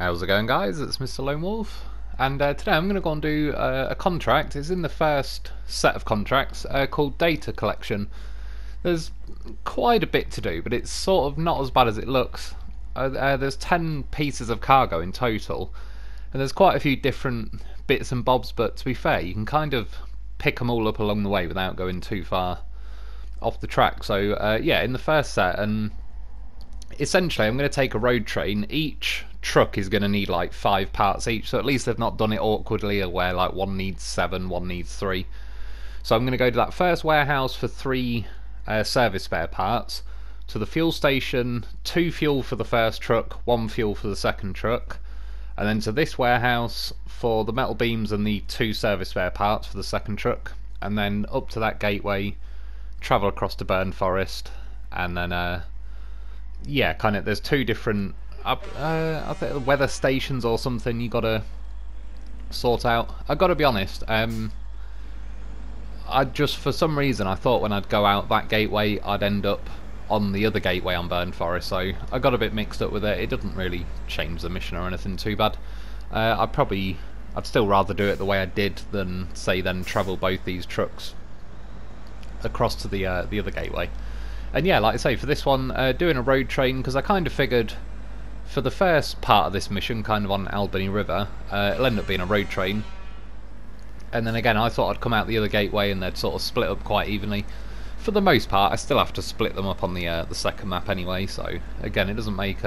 How's it going, guys? It's Mr. Lo4f, and today I'm going to go and do a contract. It's in the first set of contracts called Data Collection. There's quite a bit to do, but it's sort of not as bad as it looks. There's 10 pieces of cargo in total, and there's quite a few different bits and bobs, but to be fair, you can kind of pick them all up along the way without going too far off the track. So yeah, in the first set, and essentially I'm going to take a road train. Each truck is going to need like 5 parts each, so at least they've not done it awkwardly where like one needs 7, one needs 3. So I'm going to go to that first warehouse for 3 service spare parts, to the fuel station, 2 fuel for the first truck, 1 fuel for the second truck, and then to this warehouse for the metal beams and the 2 service spare parts for the second truck, and then up to that gateway, travel across to Burn Forest, and then yeah, kind of there's 2 different I think weather stations or something you gotta sort out. I gotta be honest, I just, for some reason, I thought when I'd go out that gateway I'd end up on the other gateway on Burn Forest, so I got a bit mixed up with it. It doesn't really change the mission or anything too bad. I'd still rather do it the way I did than say then travel both these trucks across to the other gateway. And yeah, like I say, for this one, doing a road train, because I kind of figured for the first part of this mission, kind of on Albany River, it'll end up being a road train. And then again, I thought I'd come out the other gateway and they'd sort of split up quite evenly. For the most part, I still have to split them up on the second map anyway, so again, it doesn't make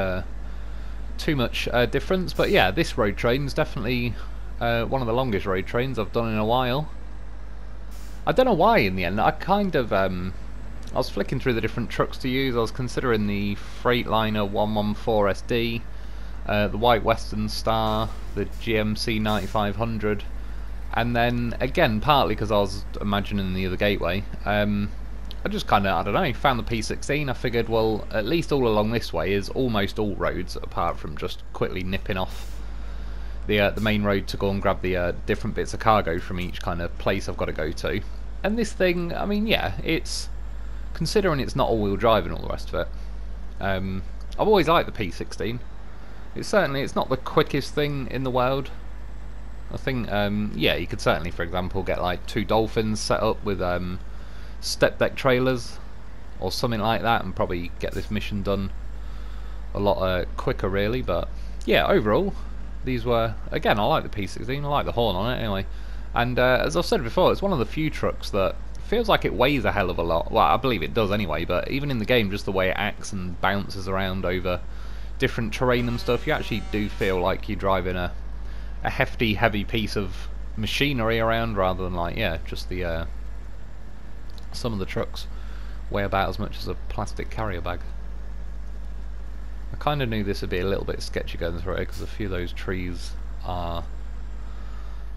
too much difference. But yeah, this road train's definitely one of the longest road trains I've done in a while. I don't know why in the end. I kind of I was flicking through the different trucks to use. I was considering the Freightliner 114SD, the White Western Star, the GMC 9500, and then again, partly because I was imagining the other gateway, I just kind of, I don't know, found the P16. I figured, well, at least all along this way is almost all roads, apart from just quickly nipping off the main road to go and grab the different bits of cargo from each kind of place I've got to go to. And this thing, I mean, yeah, it's, considering it's not all-wheel drive and all the rest of it, I've always liked the P16. It's not the quickest thing in the world. I think, yeah, you could certainly, for example, get like 2 Dolphins set up with step deck trailers or something like that, and probably get this mission done a lot quicker, really. But yeah, overall, these were, again, I like the P16. I like the horn on it anyway. And as I've said before, it's one of the few trucks that feels like it weighs a hell of a lot. Well, I believe it does anyway, but even in the game, just the way it acts and bounces around over different terrain and stuff, you actually do feel like you're driving a hefty, heavy piece of machinery around, rather than like, yeah, just the some of the trucks weigh about as much as a plastic carrier bag. I kind of knew this would be a little bit sketchy going through it, because a few of those trees are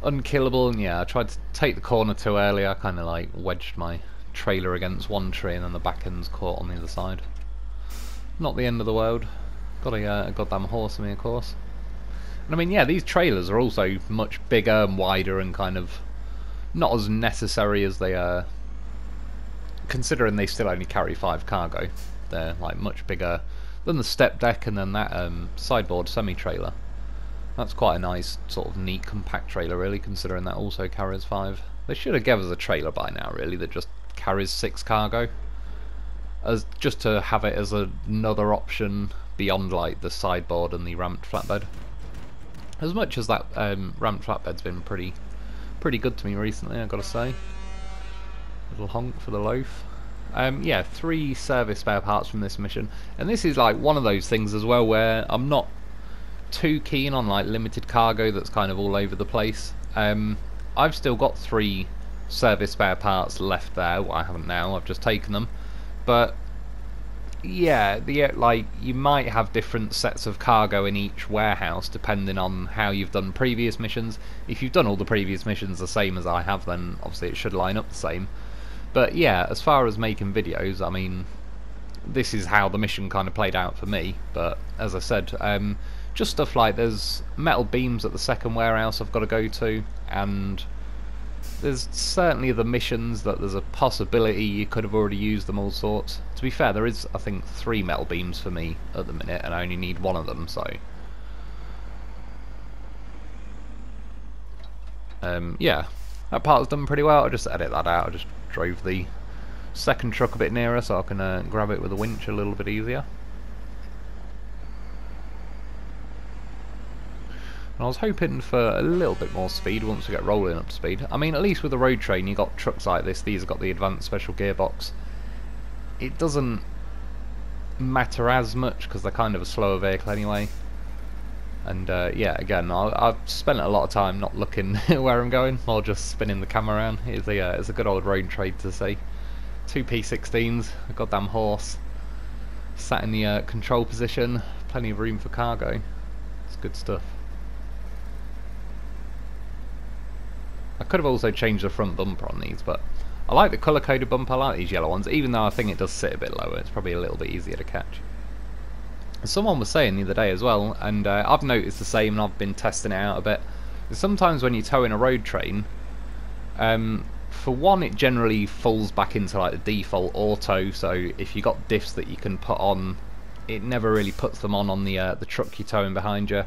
unkillable, and yeah, I tried to take the corner too early. I kind of like wedged my trailer against one tree and then the back end's caught on the other side. Not the end of the world. Got a goddamn horse in me, of course. And I mean, yeah, these trailers are also much bigger and wider and kind of not as necessary as they are, considering they still only carry 5 cargo. They're like much bigger than the step deck and then that sideboard semi-trailer. That's quite a nice, sort of neat, compact trailer, really, considering that also carries 5. They should have given us a trailer by now, really, that just carries 6 cargo, as just to have it as another option beyond like the sideboard and the ramped flatbed. As much as that ramped flatbed's been pretty good to me recently, I've got to say. Little honk for the loaf. Yeah, 3 service spare parts from this mission, and this is like one of those things as well where I'm not too keen on like limited cargo that's kind of all over the place. I've still got 3 service spare parts left there. Well, I haven't now, I've just taken them. But yeah, like you might have different sets of cargo in each warehouse depending on how you've done previous missions. If you've done all the previous missions the same as I have, then obviously it should line up the same. But yeah, as far as making videos, I mean, this is how the mission kind of played out for me. But as I said, just stuff like there's metal beams at the second warehouse I've got to go to, and there's certainly the missions that there's a possibility you could have already used them, all sorts. To be fair, there is, I think, 3 metal beams for me at the minute, and I only need 1 of them, so Yeah, that part's done pretty well. I'll just edit that out. I just drove the second truck a bit nearer so I can grab it with a winch a little bit easier. And I was hoping for a little bit more speed once we get rolling up to speed. I mean, at least with a road train, you got trucks like this. These have got the advanced special gearbox. It doesn't matter as much because they're kind of a slower vehicle anyway. And yeah, again, I've spent a lot of time not looking where I'm going, or just spinning the camera around. It's a good old road trade to see. Two P16's, a goddamn horse, sat in the control position, plenty of room for cargo. It's good stuff. I could have also changed the front bumper on these, but I like the colour-coded bumper. I like these yellow ones, even though I think it does sit a bit lower. It's probably a little bit easier to catch. Someone was saying the other day as well, and I've noticed the same, and I've been testing it out a bit. Sometimes when you tow in a road train, for one, it generally falls back into like the default auto, so if you got diffs that you can put on, it never really puts them on the truck you're towing behind you.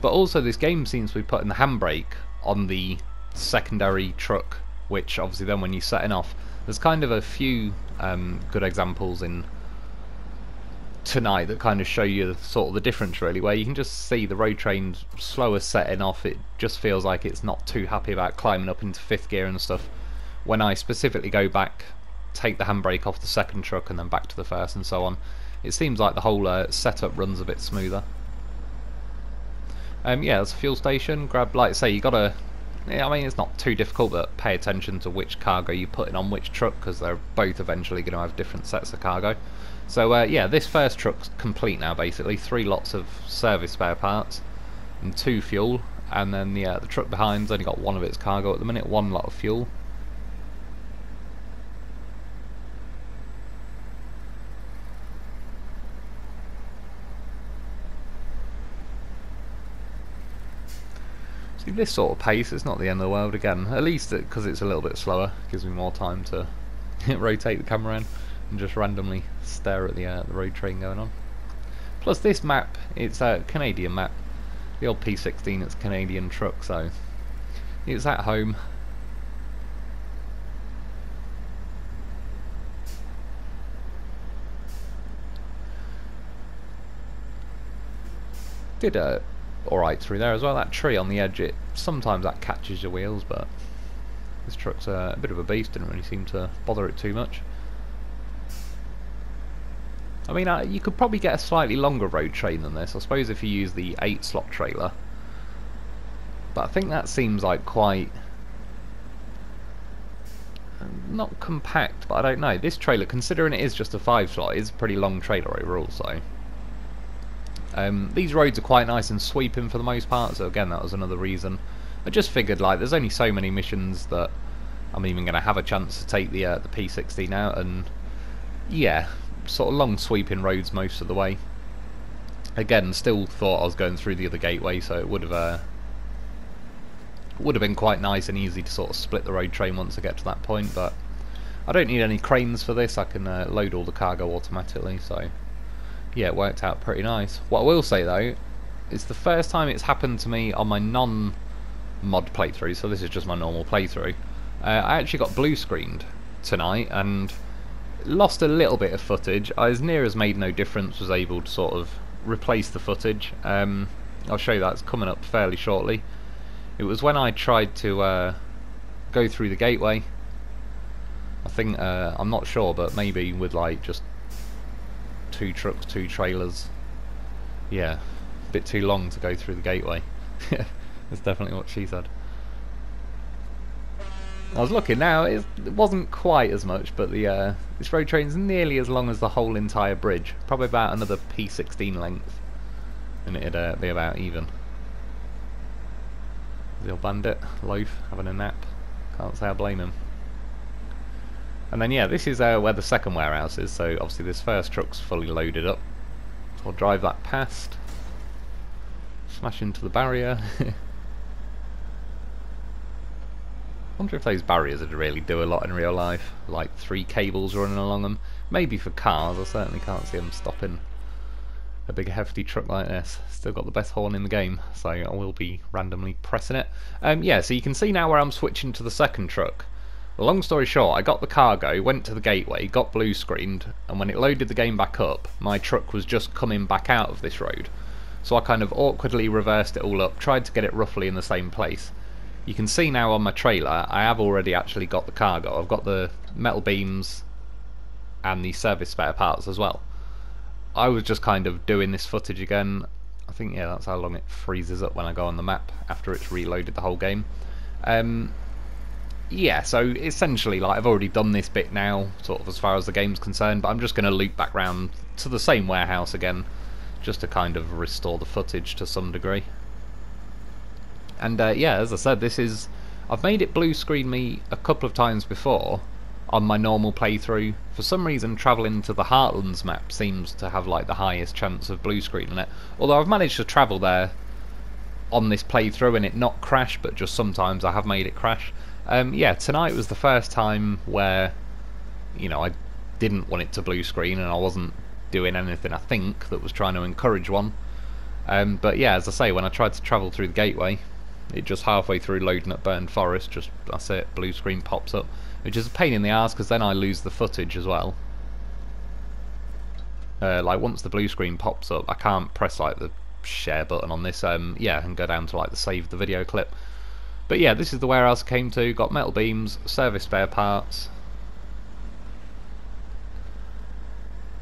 But also this game seems to be putting the handbrake on the secondary truck, which obviously then when you're setting off, there's kind of a few good examples in tonight that kind of show you sort of the difference really, where you can just see the road train's slower setting off. It just feels like it's not too happy about climbing up into fifth gear and stuff. When I specifically go back, take the handbrake off the second truck and then back to the first and so on, it seems like the whole setup runs a bit smoother. Yeah, there's a fuel station. Grab, like I say, you gotta, I mean, it's not too difficult, but pay attention to which cargo you're putting on which truck, because they're both eventually going to have different sets of cargo. So yeah, this first truck's complete now basically. 3 lots of service spare parts and 2 fuel, and then the truck behind's only got 1 of its cargo at the minute, 1 lot of fuel. See, this sort of pace, it's not the end of the world again, at least because it's a little bit slower, gives me more time to rotate the camera in and just randomly stare at the road train going on. Plus this map, it's a Canadian map. The old P16, it's a Canadian truck, so it's at home. Did alright through there as well. That tree on the edge, sometimes that catches your wheels, but this truck's a bit of a beast, didn't really seem to bother it too much. I mean, you could probably get a slightly longer road train than this, I suppose, if you use the 8-slot trailer. But I think that seems like quite, not compact, but I don't know. This trailer, considering it is just a 5-slot, is a pretty long trailer overall, so. These roads are quite nice and sweeping for the most part, so again, that was another reason. I just figured, like, there's only so many missions that I'm even going to have a chance to take the P16 out, and yeah, sort of long sweeping roads most of the way. Again, still thought I was going through the other gateway, so it would have been quite nice and easy to sort of split the road train once I get to that point, but I don't need any cranes for this. I can load all the cargo automatically, so yeah, it worked out pretty nice. What I will say though, it's the first time it's happened to me on my non-mod playthrough, so this is just my normal playthrough. I actually got blue screened tonight and lost a little bit of footage. I, as near as made no difference, was able to sort of replace the footage. I'll show you that, it's coming up fairly shortly. It was when I tried to go through the gateway. I think, I'm not sure, but maybe with like just 2 trucks, 2 trailers. Yeah, a bit too long to go through the gateway. That's definitely what she said. I was looking now, it wasn't quite as much, but the this road train's nearly as long as the whole entire bridge. Probably about another P16 length, and it'd be about even. The old bandit, Lo4f, having a nap. Can't say I blame him. And then yeah, this is where the second warehouse is, so obviously this first truck's fully loaded up. So I'll drive that past, smash into the barrier. I wonder if those barriers would really do a lot in real life, like 3 cables running along them. Maybe for cars, I certainly can't see them stopping a big hefty truck like this. Still got the best horn in the game, so I will be randomly pressing it. Yeah, so you can see now where I'm switching to the second truck. Long story short, I got the cargo, went to the gateway, got blue screened, and when it loaded the game back up, my truck was just coming back out of this road. So I kind of awkwardly reversed it all up, tried to get it roughly in the same place. You can see now on my trailer, I have already actually got the cargo. I've got the metal beams and the service spare parts as well. I was just kind of doing this footage again. I think, yeah, that's how long it freezes up when I go on the map after it's reloaded the whole game. Yeah, so essentially, like, I've already done this bit now, sort of as far as the game's concerned, but I'm just going to loop back round to the same warehouse again, just to kind of restore the footage to some degree. And yeah, as I said, I've made it blue screen me a couple of times before on my normal playthrough. For some reason, travelling to the Heartlands map seems to have like the highest chance of blue screening it. Although I've managed to travel there on this playthrough and it not crash, but just sometimes I have made it crash. Yeah, tonight was the first time where, you know, I didn't want it to blue screen and I wasn't doing anything, I think, that was trying to encourage one. But yeah, as I say, when I tried to travel through the gateway, it just halfway through loading up Burned Forest, just, that's it, blue screen pops up, which is a pain in the arse because then I lose the footage as well. Like, once the blue screen pops up, I can't press like the share button on this, yeah, and go down to like the save the video clip. But yeah, this is the warehouse I came to, got metal beams, service spare parts,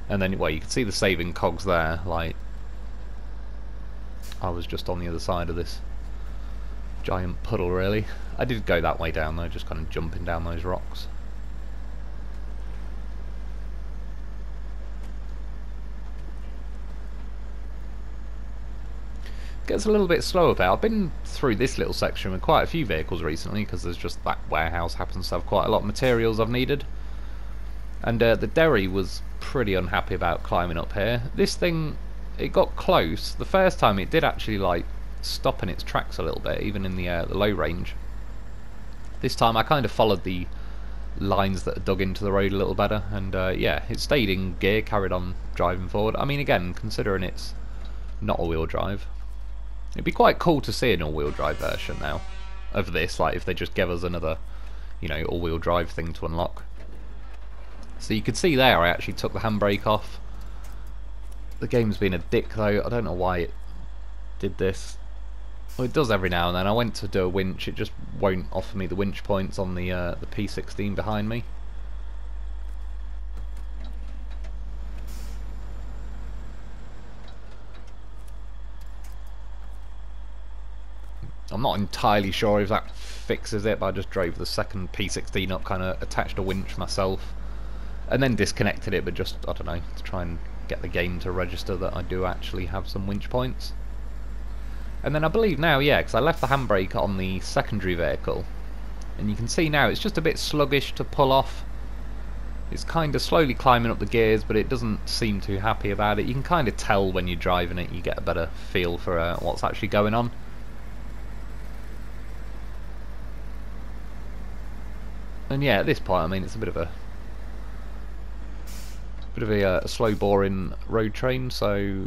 and then, well, you can see the saving cogs there. Like, I was just on the other side of this giant puddle, really. I did go that way down though, just kind of jumping down those rocks. Gets a little bit slow about. I've been through this little section with quite a few vehicles recently because there's just that warehouse happens to have quite a lot of materials I've needed. And the Derry was pretty unhappy about climbing up here. This thing, it got close. The first time it did actually like stop in its tracks a little bit, even in the low range. This time I kind of followed the lines that are dug into the road a little better, and yeah, it stayed in gear, carried on driving forward. I mean, again, considering it's not all-wheel drive, it'd be quite cool to see an all-wheel drive version now of this, like if they just gave us another, you know, all-wheel drive thing to unlock. So you could see there I actually took the handbrake off. The game's been a dick though, I don't know why it did this. Well, it does every now and then. I went to do a winch, it just won't offer me the winch points on the P16 behind me. I'm not entirely sure if that fixes it, but I just drove the second P16 up, kind of attached a winch myself, and then disconnected it, but just, I don't know, to try and get the game to register that I do actually have some winch points. And then I believe now, yeah, because I left the handbrake on the secondary vehicle, and you can see now it's just a bit sluggish to pull off. It's kind of slowly climbing up the gears, but it doesn't seem too happy about it. You can kind of tell when you're driving it, you get a better feel for what's actually going on. And yeah, at this point, I mean, it's a bit of a slow boring road train, so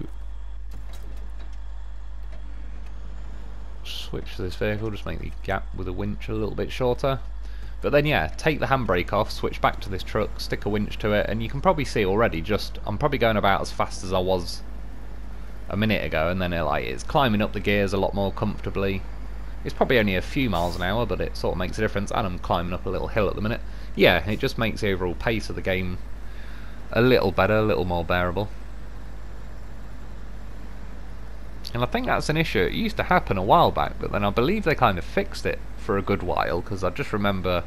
switch to this vehicle, just make the gap with a winch a little bit shorter. But then yeah, take the handbrake off, switch back to this truck, stick a winch to it, and you can probably see already, just I'm probably going about as fast as I was a minute ago, and then it's climbing up the gears a lot more comfortably. It's probably only a few miles an hour, but it sort of makes a difference, and I'm climbing up a little hill at the minute. Yeah, it just makes the overall pace of the game a little better, a little more bearable. And I think that's an issue. It used to happen a while back, but then I believe they kind of fixed it for a good while, because I just remember,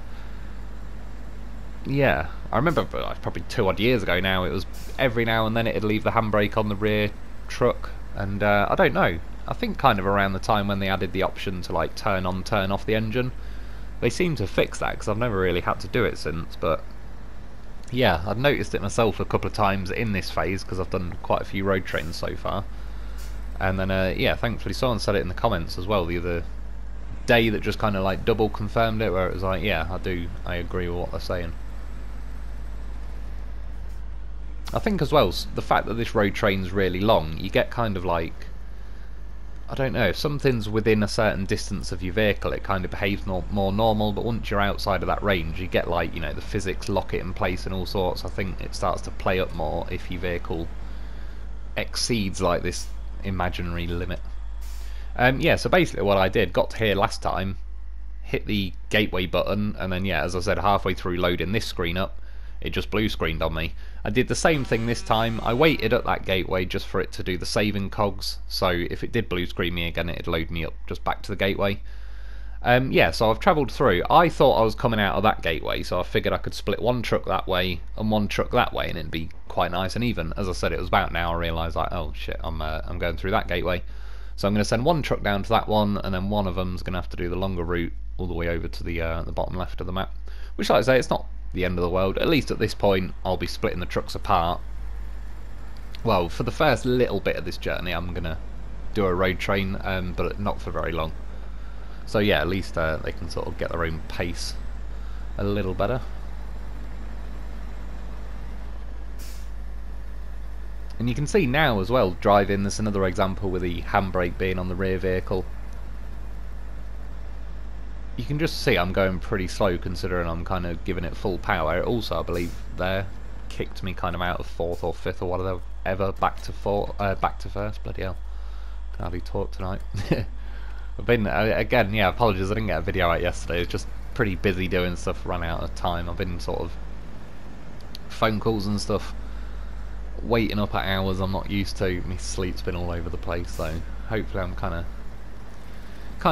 yeah, I remember probably 2 odd years ago now, it was every now and then it'd leave the handbrake on the rear truck, and I don't know, I think kind of around the time when they added the option to like turn on, turn off the engine, they seem to fix that, because I've never really had to do it since. But yeah, I've noticed it myself a couple of times in this phase, because I've done quite a few road trains so far. And then yeah, thankfully someone said it in the comments as well the other day that just kind of like double confirmed it, where it was like, yeah, I agree with what they're saying. I think as well, the fact that this road train's really long, you get kind of like, I don't know, if something's within a certain distance of your vehicle, it kind of behaves more normal, but once you're outside of that range, you get like, you know, the physics lock it in place and all sorts. I think it starts to play up more if your vehicle exceeds like this imaginary limit. Yeah, so basically what I did, got to here last time, hit the gateway button, and then yeah, as I said, halfway through loading this screen up, it just blue screened on me. I did the same thing this time. I waited at that gateway just for it to do the saving cogs, so if it did blue screen me again, it'd load me up just back to the gateway. Yeah, so I've travelled through. I thought I was coming out of that gateway, so I figured I could split one truck that way and one truck that way, and it'd be quite nice and even. As I said, it was about now I realised, like, oh shit, I'm going through that gateway. So I'm going to send one truck down to that one, and then one of them's going to have to do the longer route all the way over to the bottom left of the map. Which, like I say, it's not the end of the world. At least at this point, I'll be splitting the trucks apart. Well, for the first little bit of this journey, I'm going to do a road train, but not for very long. So yeah, at least they can sort of get their own pace a little better. And you can see now as well, driving, there's another example with the handbrake being on the rear vehicle. You can just see I'm going pretty slow considering I'm kind of giving it full power. It also, I believe, there kicked me kind of out of 4th or 5th or whatever, back to 1st. Bloody hell, can hardly talk tonight. I've been, again, yeah, apologies, I didn't get a video out yesterday. It's just pretty busy doing stuff, ran out of time. I've been sort of phone calls and stuff, waiting up at hours I'm not used to. My sleep's been all over the place, so hopefully I'm kind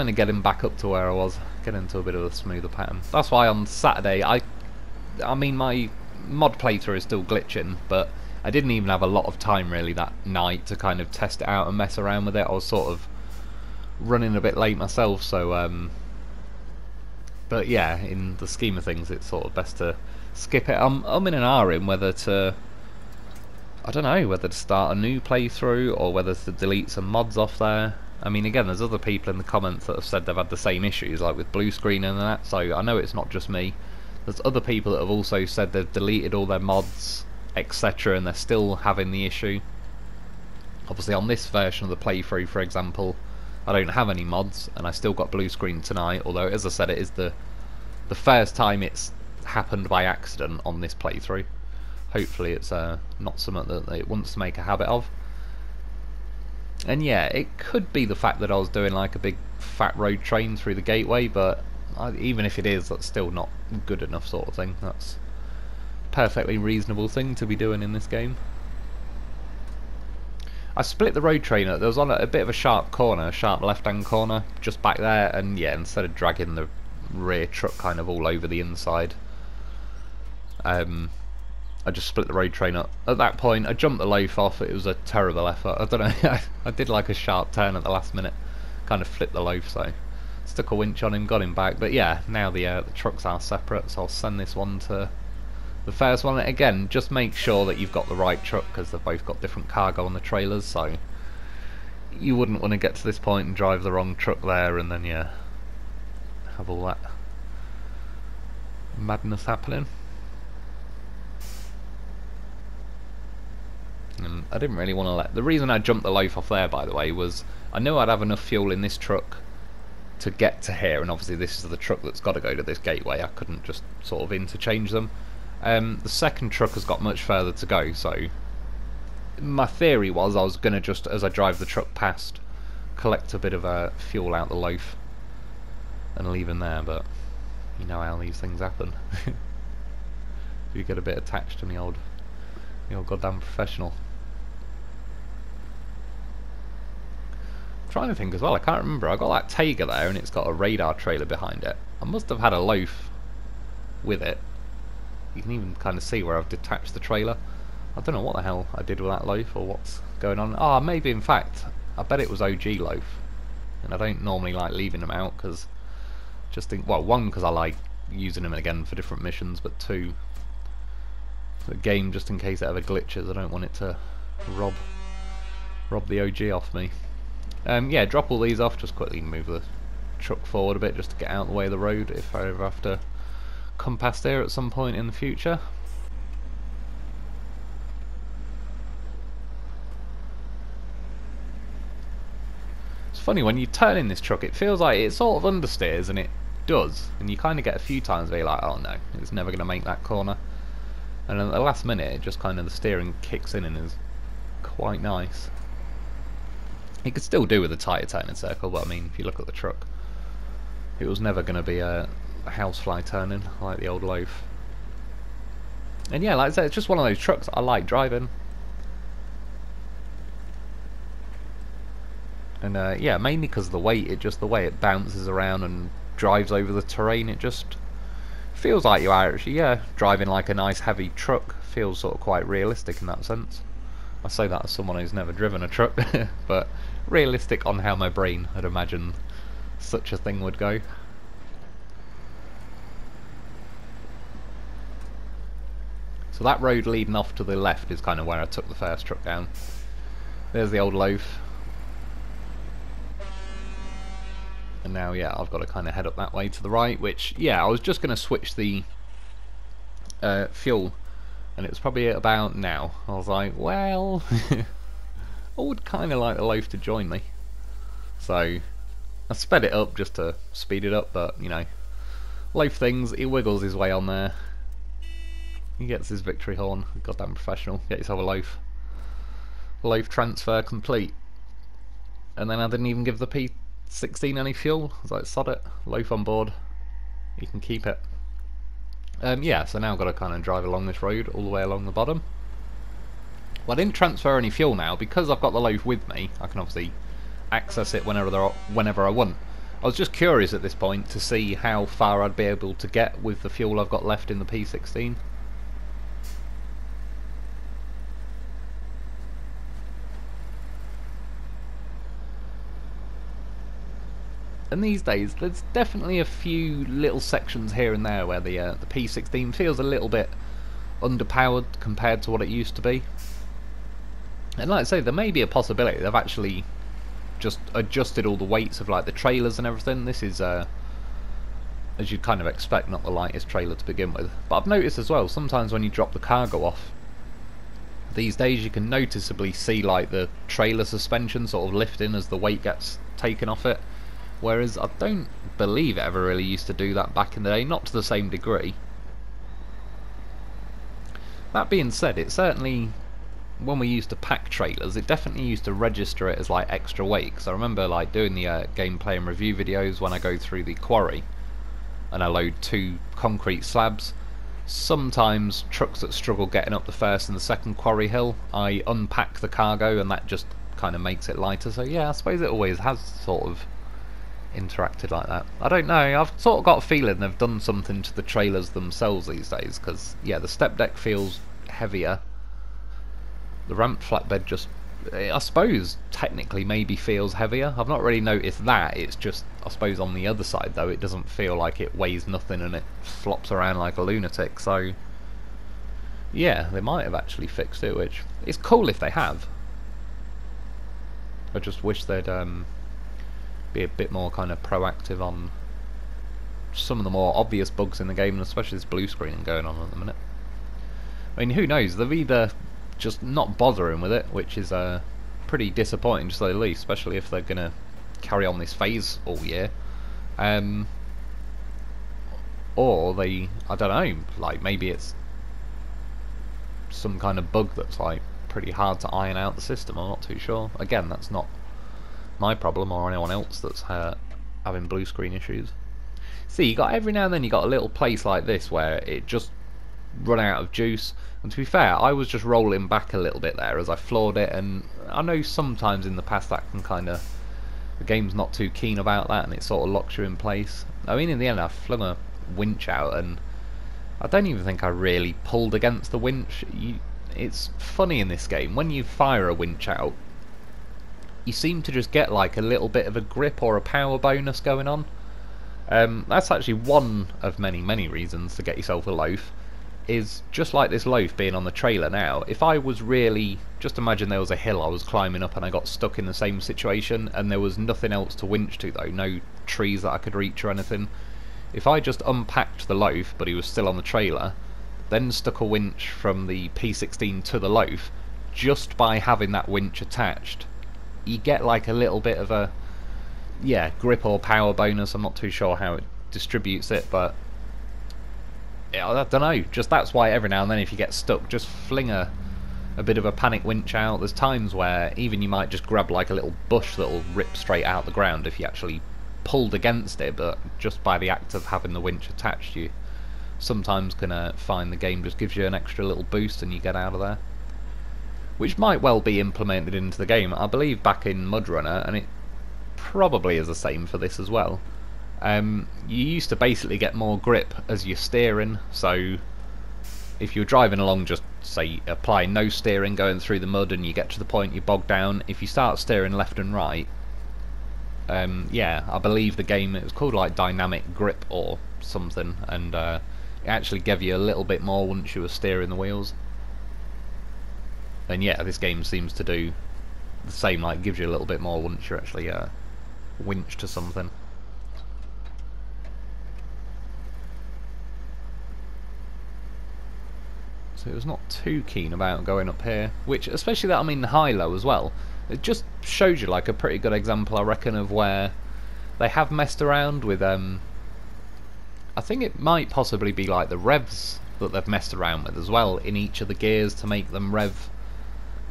of getting back up to where I was, getting into a bit of a smoother pattern. That's why on Saturday, I mean, my mod playthrough is still glitching, but I didn't even have a lot of time really that night to kind of test it out and mess around with it. I was sort of running a bit late myself, so but yeah, in the scheme of things, it's sort of best to skip it. I'm in an R-ing whether to, I don't know, whether to start a new playthrough or whether to delete some mods off there. I mean, again, there's other people in the comments that have said they've had the same issues, like with blue screen and that, so I know it's not just me. There's other people that have also said they've deleted all their mods, etc., and they're still having the issue. Obviously on this version of the playthrough, for example, I don't have any mods, and I still got blue screen tonight, although, as I said, it is the first time it's happened by accident on this playthrough. Hopefully it's not something that it wants to make a habit of. And yeah, it could be the fact that I was doing like a big fat road train through the gateway, but even if it is, that's still not good enough sort of thing. That's a perfectly reasonable thing to be doing in this game. I split the road train up. There was on a bit of a sharp corner, a sharp left-hand corner, just back there, and yeah, instead of dragging the rear truck kind of all over the inside, I just split the road train up. At that point, I jumped the Lo4f. It was a terrible effort. I don't know, I did like a sharp turn at the last minute, kind of flipped the loaf, so stuck a winch on him, got him back. But yeah, now the trucks are separate, so I'll send this one to the first one. Again, just make sure that you've got the right truck, because they've both got different cargo on the trailers, so you wouldn't want to get to this point and drive the wrong truck there and then yeah, have all that madness happening. And I didn't really want to let... The reason I jumped the Lo4f there, by the way, was I knew I'd have enough fuel in this truck to get to here, and obviously this is the truck that's got to go to this gateway. I couldn't just sort of interchange them. The second truck has got much further to go, so my theory was I was going to just, as I drive the truck past, collect a bit of fuel out the loaf and leave him there, but you know how these things happen. You get a bit attached to the old goddamn professional. I'm trying to think as well, I can't remember, I got that Taiga there and it's got a radar trailer behind it. I must have had a loaf with it. You can even kind of see where I've detached the trailer. I don't know what the hell I did with that loaf or what's going on. Ah, maybe in fact, I bet it was OG loaf. And I don't normally like leaving them out because, just think, well, one, because I like using them again for different missions, but two, the game, just in case it ever glitches, I don't want it to rob the OG off me. Yeah, drop all these off, just quickly move the truck forward a bit just to get out of the way of the road if I ever have to come past here at some point in the future. funny, when you turn in this truck, it feels like it sort of understeers, and it does. And you kind of get a few times where you're like, oh no, it's never going to make that corner. And at the last minute, it just kind of, the steering kicks in and is quite nice. You could still do with a tighter turning circle, but I mean, if you look at the truck, it was never going to be a housefly turning like the old Lo4f. And yeah, like I said, it's just one of those trucks I like driving. And yeah, mainly because of the weight, the way it bounces around and drives over the terrain, it just feels like you are actually, yeah, driving like a nice heavy truck. Feels sort of quite realistic in that sense. I say that as someone who's never driven a truck, but realistic on how my brain had imagined such a thing would go. So that road leading off to the left is kind of where I took the first truck down. There's the old Lo4f. And now, yeah, I've got to kind of head up that way to the right, which, yeah, I was just going to switch the fuel, and it was probably at about now. I was like, well, I would kind of like the Lo4f to join me. So I sped it up just to speed it up, but, you know, Lo4f things, he wiggles his way on there. He gets his victory horn. Goddamn professional. Get yourself a Lo4f. Lo4f transfer complete. And then I didn't even give the P16 any fuel. I was like, sod it. Lo4f on board. You can keep it. Yeah, so now I've got to kind of drive along this road all the way along the bottom. Well, I didn't transfer any fuel now because I've got the Lo4f with me. I can obviously access it whenever I want. I was just curious at this point to see how far I'd be able to get with the fuel I've got left in the P16. And these days, there's definitely a few little sections here and there where the P16 feels a little bit underpowered compared to what it used to be. And like I say, there may be a possibility they've actually just adjusted all the weights of like the trailers and everything. This is, as you'd kind of expect, not the lightest trailer to begin with. But I've noticed as well, sometimes when you drop the cargo off, these days you can noticeably see like the trailer suspension sort of lifting as the weight gets taken off it. Whereas I don't believe it ever really used to do that back in the day, not to the same degree. That being said, it certainly, when we used to pack trailers, it definitely used to register it as like extra weight. Because I remember like doing the gameplay and review videos when I go through the quarry and I load 2 concrete slabs. Sometimes trucks that struggle getting up the first and the second quarry hill, I unpack the cargo and that just kind of makes it lighter. So yeah, I suppose it always has sort of interacted like that. I don't know, I've sort of got a feeling they've done something to the trailers themselves these days, because yeah, the step deck feels heavier. The ramped flatbed just, I suppose, technically maybe feels heavier. I've not really noticed that, it's just, I suppose on the other side though, it doesn't feel like it weighs nothing and it flops around like a lunatic, so yeah, they might have actually fixed it, which is cool if they have. I just wish they'd be a bit more kind of proactive on some of the more obvious bugs in the game, and especially this blue screening going on at the minute. I mean, who knows, they've either just not bothering with it, which is pretty disappointing to say the least, especially if they're going to carry on this phase all year, or they, I don't know, like maybe it's some kind of bug that's like pretty hard to iron out the system. I'm not too sure. Again, that's not my problem or anyone else that's having blue screen issues. See, you got every now and then you got a little place like this where it just run out of juice, and to be fair, I was just rolling back a little bit there as I floored it, and I know sometimes in the past that can kind of, the game's not too keen about that and it sort of locks you in place. I mean, in the end I flung a winch out and I don't even think I really pulled against the winch. It's funny in this game, when you fire a winch out, you seem to just get like a little bit of a grip or a power bonus going on. That's actually one of many reasons to get yourself a Lo4f, is just like this Lo4f being on the trailer now. If I was really, just imagine there was a hill I was climbing up and I got stuck in the same situation and there was nothing else to winch to though, no trees that I could reach or anything. If I just unpacked the Lo4f but he was still on the trailer, then stuck a winch from the P16 to the Lo4f, just by having that winch attached, you get like a little bit of a yeah, grip or power bonus. I'm not too sure how it distributes it, but yeah, I don't know. Just that's why every now and then, if you get stuck, just fling a bit of a panic winch out. There's times where even you might just grab like a little bush that'll rip straight out the ground if you actually pulled against it, but just by the act of having the winch attached, you sometimes can find the game just gives you an extra little boost and you get out of there. Which might well be implemented into the game. I believe back in MudRunner, and it probably is the same for this as well. You used to basically get more grip as you're steering, so if you're driving along, just say apply no steering going through the mud and you get to the point you bog down, if you start steering left and right, yeah, I believe the game, it was called like dynamic grip or something, and it actually gave you a little bit more once you were steering the wheels. And yeah, this game seems to do the same, like gives you a little bit more once you're actually winch to something. So it was not too keen about going up here, which, especially that I'm in high-low as well, it just shows you like a pretty good example, I reckon, of where they have messed around with, I think it might possibly be like the revs that they've messed around with as well in each of the gears to make them rev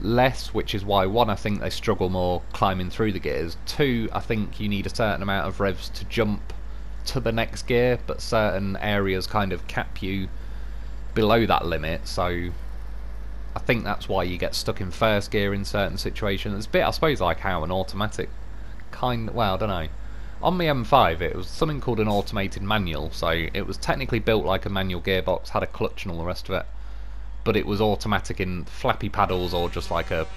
less, which is why, one, I think they struggle more climbing through the gears, two, I think you need a certain amount of revs to jump to the next gear, but certain areas kind of cap you below that limit, so I think that's why you get stuck in first gear in certain situations. It's a bit, I suppose, like how an automatic well, I don't know. On the M5 it was something called an automated manual, so it was technically built like a manual gearbox, had a clutch and all the rest of it, but it was automatic in flappy paddles or just like a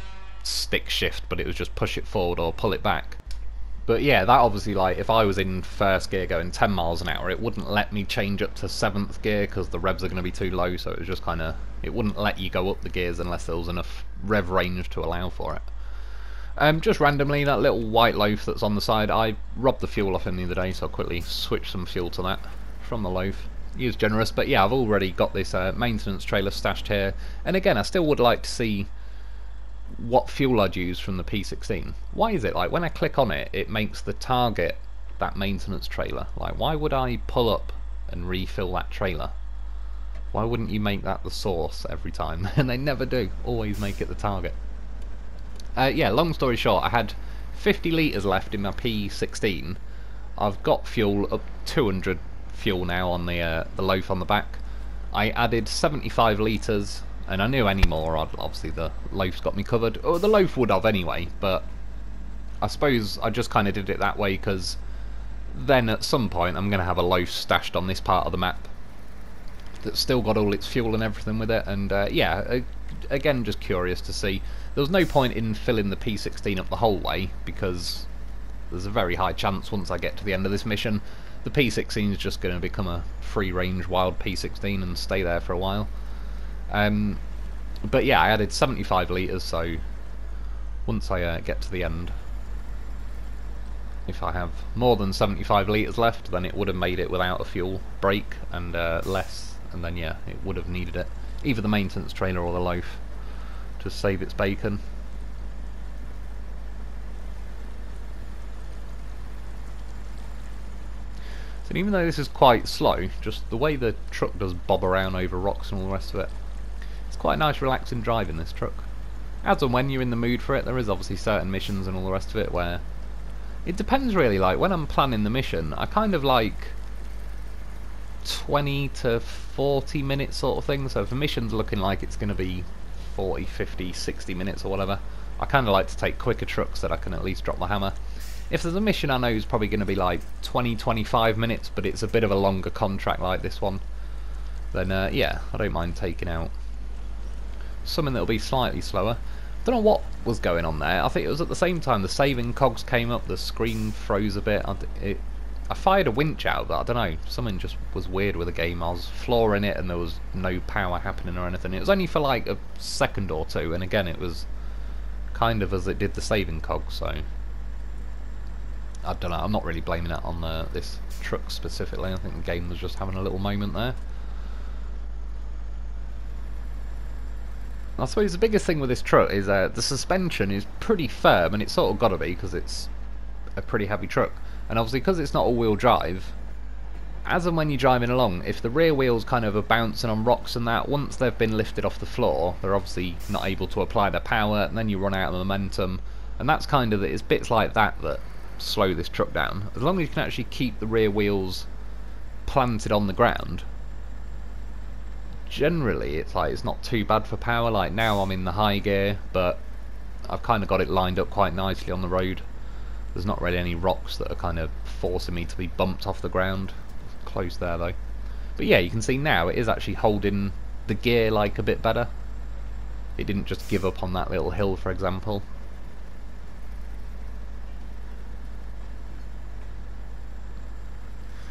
stick shift, but it was just push it forward or pull it back. But yeah, that obviously, like, if I was in first gear going 10 miles an hour, it wouldn't let me change up to 7th gear because the revs are going to be too low, so it was just kind of, it wouldn't let you go up the gears unless there was enough rev range to allow for it. Just randomly, that little white loaf that's on the side, I robbed the fuel off him the other day, so I'll quickly switch some fuel to that from the loaf. He was generous, but yeah, I've already got this maintenance trailer stashed here, and again, I still would like to see what fuel I'd use from the P16. Why is it like when I click on it, it makes the target that maintenance trailer? Like, why would I pull up and refill that trailer? Why wouldn't you make that the source every time? And they never do, always make it the target. Yeah, long story short, I had 50 litres left in my P16. I've got fuel up 200 fuel now on the loaf on the back. I added 75 litres, and I knew any more, obviously the loaf's got me covered. Or the loaf would have anyway, but I suppose I just kind of did it that way because then at some point I'm going to have a loaf stashed on this part of the map that's still got all its fuel and everything with it, and yeah, again, just curious to see. There was no point in filling the P16 up the whole way because there's a very high chance once I get to the end of this mission the P16 is just going to become a free-range wild P16 and stay there for a while. But yeah, I added 75 litres, so once I get to the end, if I have more than 75 litres left, then it would have made it without a fuel break and less, and then yeah, it would have needed it. Either the maintenance trailer or the loaf to save its bacon. So even though this is quite slow, just the way the truck does bob around over rocks and all the rest of it, it's quite a nice relaxing drive in this truck. As and when you're in the mood for it, there is obviously certain missions and all the rest of it where it depends really. Like when I'm planning the mission, I kind of like 20 to 40 minutes sort of thing, so if a mission's looking like it's going to be 40, 50, 60 minutes or whatever, I kind of like to take quicker trucks that I can at least drop the hammer. If there's a mission I know is probably going to be like 20, 25 minutes, but it's a bit of a longer contract like this one, then yeah, I don't mind taking out something that'll be slightly slower. Don't know what was going on there. I think it was at the same time the saving cogs came up, the screen froze a bit. I fired a winch out, but I don't know, something just was weird with the game. I was flooring it and there was no power happening or anything. It was only for like a second or two, and again it was kind of as it did the saving cogs, so I don't know, I'm not really blaming it on this truck specifically. I think the game was just having a little moment there. I suppose the biggest thing with this truck is the suspension is pretty firm, and it's sort of got to be because it's a pretty heavy truck. And obviously because it's not all-wheel drive, as and when you're driving along, if the rear wheels kind of are bouncing on rocks and that, once they've been lifted off the floor, they're obviously not able to apply their power, and then you run out of momentum, and that's kind of, it's bits like that that slow this truck down. As long as you can actually keep the rear wheels planted on the ground, generally it's like it's not too bad for power. Like now I'm in the high gear, but I've kind of got it lined up quite nicely on the road. There's not really any rocks that are kind of forcing me to be bumped off the ground. Close there though. But yeah, you can see now it is actually holding the gear like a bit better. It didn't just give up on that little hill, for example.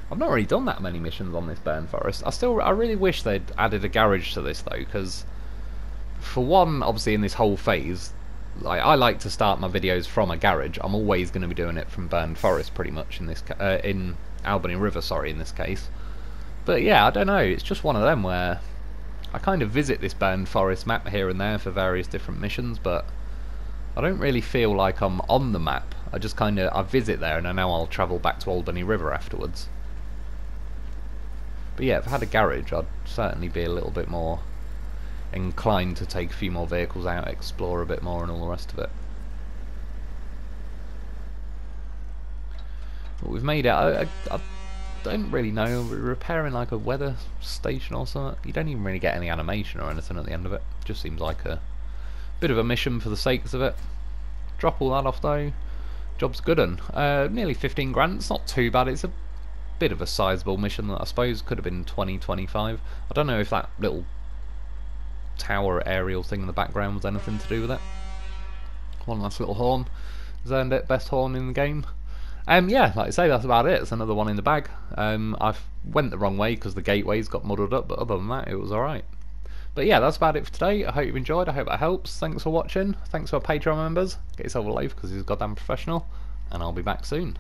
I've not really done that many missions on this Burn Forest. I really wish they'd added a garage to this though, because for one, obviously in this whole phase, like, I like to start my videos from a garage. I'm always going to be doing it from Burn Forest pretty much in this in Albany River, sorry, in this case. But yeah, I don't know, it's just one of them where I kind of visit this Burn Forest map here and there for various different missions, but I don't really feel like I'm on the map. I just kind of, I visit there and I know I'll travel back to Albany River afterwards. But yeah, if I had a garage, I'd certainly be a little bit more inclined to take a few more vehicles out, explore a bit more and all the rest of it. But we've made it. I don't really know. We're repairing like a weather station or something. You don't even really get any animation or anything at the end of it. Just seems like a bit of a mission for the sakes of it. Drop all that off though. Job's good un. Nearly 15 grand. It's not too bad. It's a bit of a sizable mission that I suppose could have been 20, 25. I don't know if that little tower aerial thing in the background was anything to do with it. One last little horn. Has earned it. Best horn in the game. Yeah, like I say, that's about it. It's another one in the bag. I've went the wrong way because the gateways got muddled up, but other than that, it was alright. But yeah, that's about it for today. I hope you've enjoyed. I hope that helps. Thanks for watching. Thanks to our Patreon members. Get yourself a life because he's goddamn professional. And I'll be back soon.